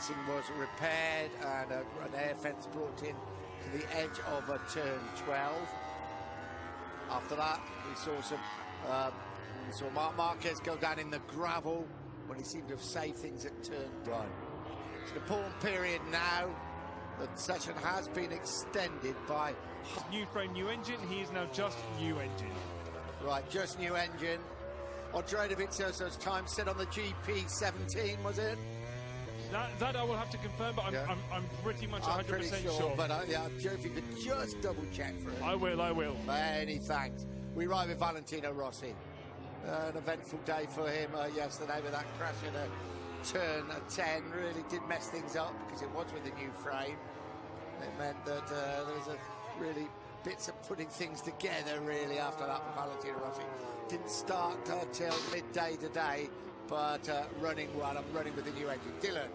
fencing was repaired and an air fence brought in to the edge of turn 12. After that, we saw Marc Marquez go down in the gravel when he seemed to have saved things at turn 1. It's an important period now. The session has been extended by... New frame, new engine. He is now just new engine. Right, just new engine. Andrea Dovizioso's time set on the GP17, was it? That I will have to confirm, but I'm pretty much 100% sure. But I'm sure if you could just double check for it. I will. Many thanks. We ride with Valentino Rossi. An eventful day for him yesterday with that crash in turn 10. Really did mess things up because it was with a new frame. It meant that there was a really bits of putting things together really after that for Valentino Rossi. Didn't start till midday today, but running well. I'm running with the new engine. Dylan.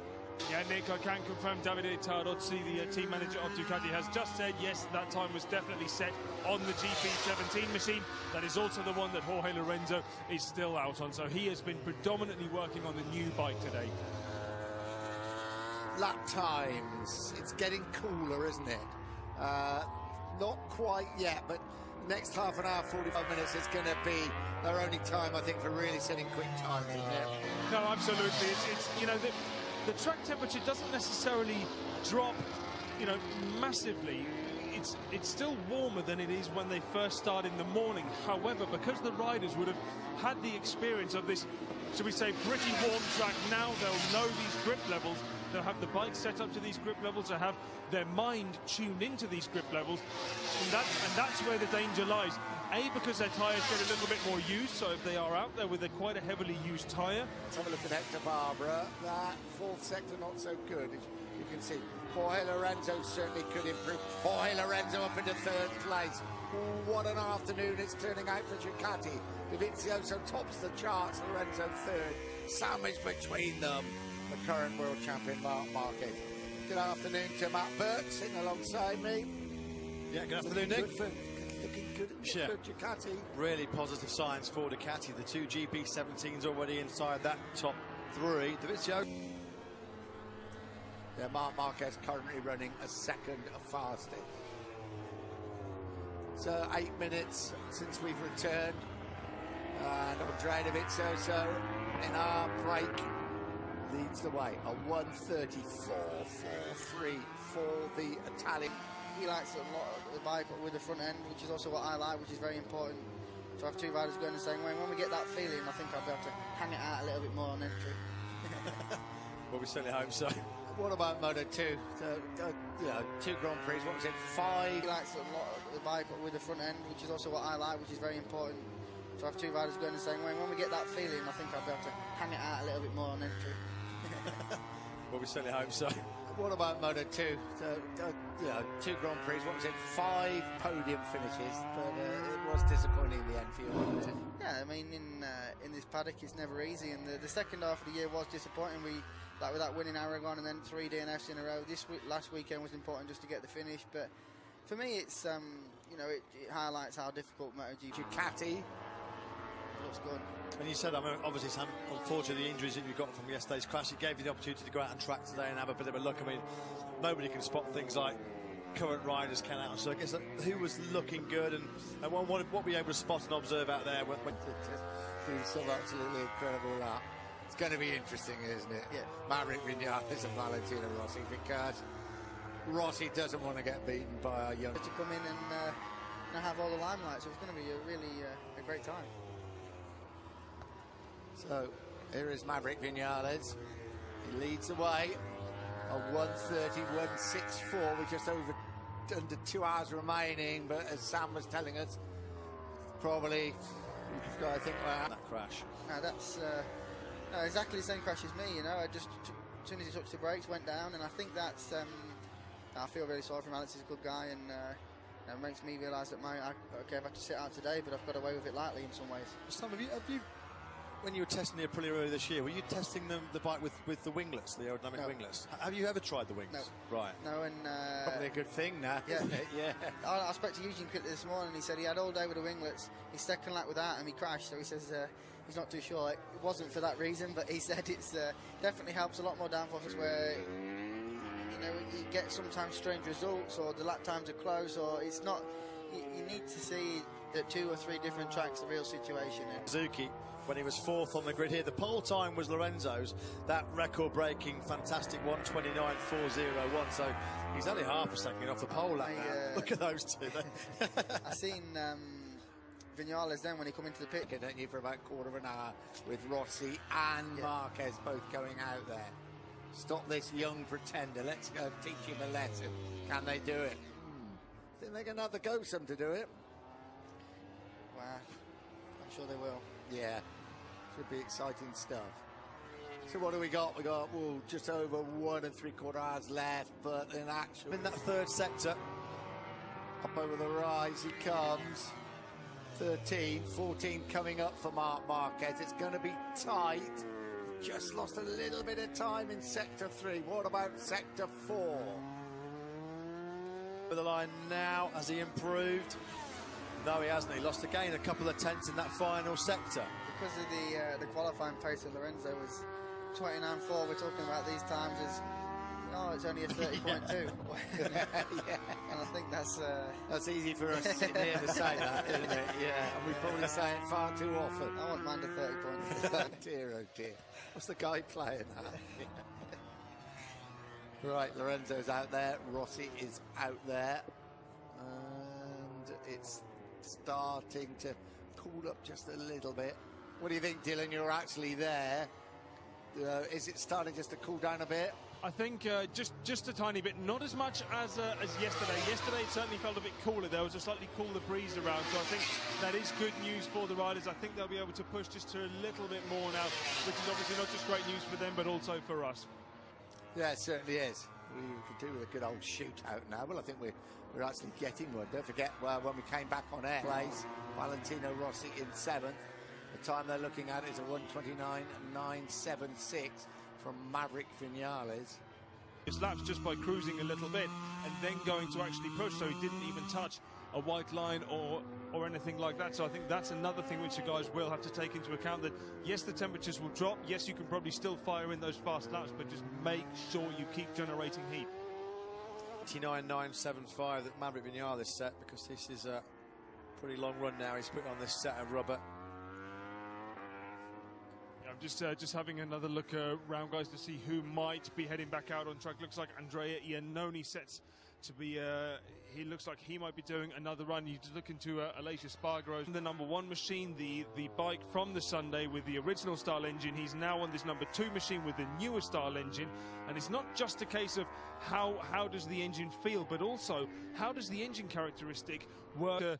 Yeah, Nick, I can confirm Davide Tardozzi, the team manager of Ducati, has just said yes, that time was definitely set on the GP17 machine. That is also the one that Jorge Lorenzo is still out on, so he has been predominantly working on the new bike today. Lap times, it's getting cooler, isn't it? Not quite yet, but next half an hour, 45 minutes is going to be their only time, I think, for really setting quick times, isn't it? No, absolutely. It's you know, the track temperature doesn't necessarily drop, you know, massively. It's still warmer than it is when they first start in the morning. However, because the riders would have had the experience of this, should we say, pretty warm track, now they'll know these grip levels. They'll have the bike set up to these grip levels, to have their mind tuned into these grip levels, and that's where the danger lies. A, because their tyres get a little bit more used, so if they are out there with quite a heavily used tyre. Let's have a look at Hector Barbara. That fourth sector not so good, as you can see. Jorge Lorenzo certainly could improve. Jorge Lorenzo up into third place. What an afternoon it's turning out for Ducati. Dovizioso tops the charts, Lorenzo third. Sandwich between them, the current world champion Marc Marquez. Good afternoon to Matt Burt sitting alongside me. Yeah, good afternoon, Nick. Looking good for Ducati. Really positive signs for Ducati. The two GP17s already inside that top three. Dovizioso. Yeah, Marc Marquez currently running a second fastest. So 8 minutes since we've returned. And Andrea Dovizioso in our break leads the way. A 1:34.43 for the Italian. He likes a lot of the bike with the front end, which is also what I like, which is very important to have two riders going the same way. When we get that feeling, I think I'll be able to hang it out a little bit more on entry. Well, we certainly hope so. What about Moto2? So, 2 Grand Prix, what was it, 5? He likes a lot of the bike with the front end, which is also what I like, which is very important to have two riders going the same way. When we get that feeling, I think I'll be able to hang it out a little bit more on entry. Well, we certainly hope so. What about Moto2? So, 2 Grand Prix, what was it, 5 podium finishes, but it was disappointing in the end for you, wasn't it? Yeah, I mean, in this paddock, it's never easy, and the second half of the year was disappointing. Like with that winning Aragon and then 3 DNFs in a row. Last weekend was important just to get the finish, but for me, it's you know, it highlights how difficult MotoGP. Ducati looks good. And you said, I mean, obviously, Sam, unfortunately, the injuries that you got from yesterday's crash, it gave you the opportunity to go out on track today and have a bit of a look. I mean, nobody can spot things like current riders can out. So I guess who was looking good and what were you able to spot and observe out there? Doing some absolutely incredible lap. It's going to be interesting, isn't it? Yeah. Maverick Vinales and Valentino Rossi, because Rossi doesn't want to get beaten by a young... To come in and have all the limelight, so it's going to be a really a great time. So here is Maverick Vinales. He leads the way. A 1:30.164 with just under 2 hours remaining, but as Sam was telling us, probably you've got to think about that crash. No, that's no, exactly the same crash as me. You know, I just as soon as he touched the brakes, went down, and I think that's. I feel really sorry for him. Alex is a good guy, and it makes me realise that I've had to sit out today, but I've got away with it lightly in some ways. Sam, have you when you were testing the Aprilia earlier this year, were you testing the bike with the winglets, the aerodynamic winglets? Have you ever tried the wings? No. Right. No, and Probably a good thing now, isn't it? Yeah. I spoke to Eugene quickly this morning. He said he had all day with the winglets. His second lap without him, he crashed. So he says he's not too sure. It wasn't for that reason, but he said it's definitely helps a lot more downforce where you get sometimes strange results, or the lap times are close, or it's not. You need to see the 2 or 3 different tracks, the real situation. Suzuki, when he was 4th on the grid here, the pole time was Lorenzo's, that record-breaking, fantastic 1:29.401. So he's only half a second off the pole lap now. Look at those two. I seen Vinales then when he come into the pit. Don't you, for about a quarter of an hour with Rossi and Marquez both going out there. Stop this young pretender. Let's go teach him a lesson. Can they do it? Think they're going to have the go some to do it? Wow, I'm sure they will. Yeah, should be exciting stuff. So what do we got? We got just over 1 3/4 hours left, but in action in that 3rd sector, up over the rise he comes. 13, 14 coming up for Marc Marquez. It's going to be tight. Just lost a little bit of time in sector 3. What about sector 4? For the line now, has he improved? No, he hasn't. He lost again a couple of tenths in that final sector. Because of the qualifying pace of Lorenzo was 29.4. We're talking about these times as, it's only a 30.2. And I think that's easy for us sitting here to say that, isn't it? Yeah, and we probably say it far too often. I wouldn't mind a 30 points. Oh dear. What's the guy playing at? Right, Lorenzo's out there, Rossi is out there, and it's starting to cool up just a little bit. What do you think, Dylan? You're actually there. Is it starting just to cool down a bit? I think just a tiny bit, not as much as yesterday. Yesterday it certainly felt a bit cooler. There was a slightly cooler breeze around, so I think that is good news for the riders. I think they'll be able to push just to a little bit more now, which is obviously not just great news for them, but also for us. Yeah, it certainly is. We could do with a good old shootout now. Well, I think we're actually getting one. Don't forget when we came back on air, place Valentino Rossi in 7th. The time they're looking at is a 1:29.976 from Maverick Vinales. His laps just by cruising a little bit and then going to actually push, so he didn't even touch a white line or anything like that. So I think that's another thing which you guys will have to take into account, that yes, the temperatures will drop, yes, you can probably still fire in those fast laps, but just make sure you keep generating heat. 89.975 that Maverick Vinales set, because this is a pretty long run now. He's put on this set of rubber. I'm just having another look around, guys, to see who might be heading back out on track. Looks like Andrea Iannone sets to be, he looks like he might be doing another run. You just look into Aleix Espargaro, the number 1 machine, the bike from the Sunday with the original style engine. He's now on this number 2 machine with the newer style engine, and it's not just a case of how does the engine feel, but also how does the engine characteristic work.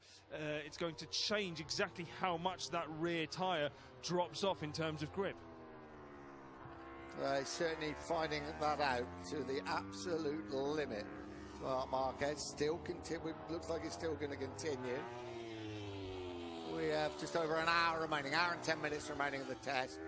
It's going to change exactly how much that rear tyre drops off in terms of grip. Certainly finding that out to the absolute limit. Marc Marquez still looks like it's still going to continue. We have just over an hour remaining, hour and 10 minutes remaining of the test.